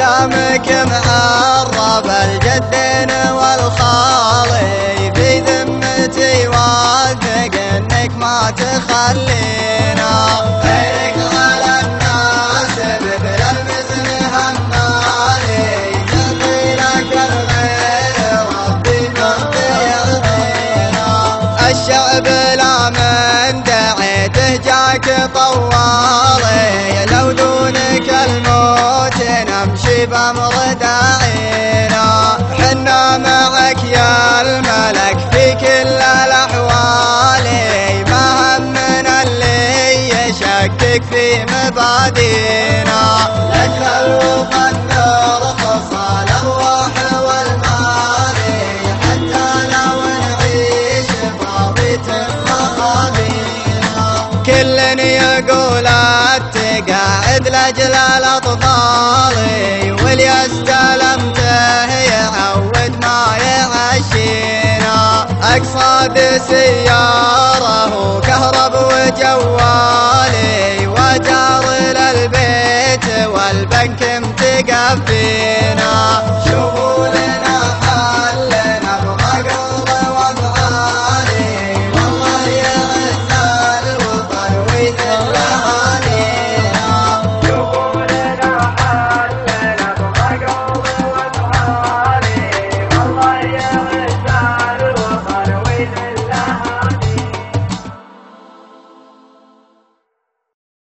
كلامك معرب الجدين والخالي، في ذمتي واثق انك ما تخلينا. خيرك على الناس مثل المثل همالي، يعطي لك الخير ربي كنت يعطينا. الشعب لا من دعيته جاك طوالي، لو دونك الموت نمشي بأمر داعينا. حنا معك يا الملك في كل الأحوال، ما همنا اللي يشكك في مبادينا. لك الوطن نرخص الأرواح والمال، حتى لو نعيش ضابط مخابينا. كل يقول التقاعد لأجل الأطفال، واللي استلمته يعود ما يعشينا. أقصاد سيارة وكهرب وجوالي، وجار للبيت والبنك متقفينا.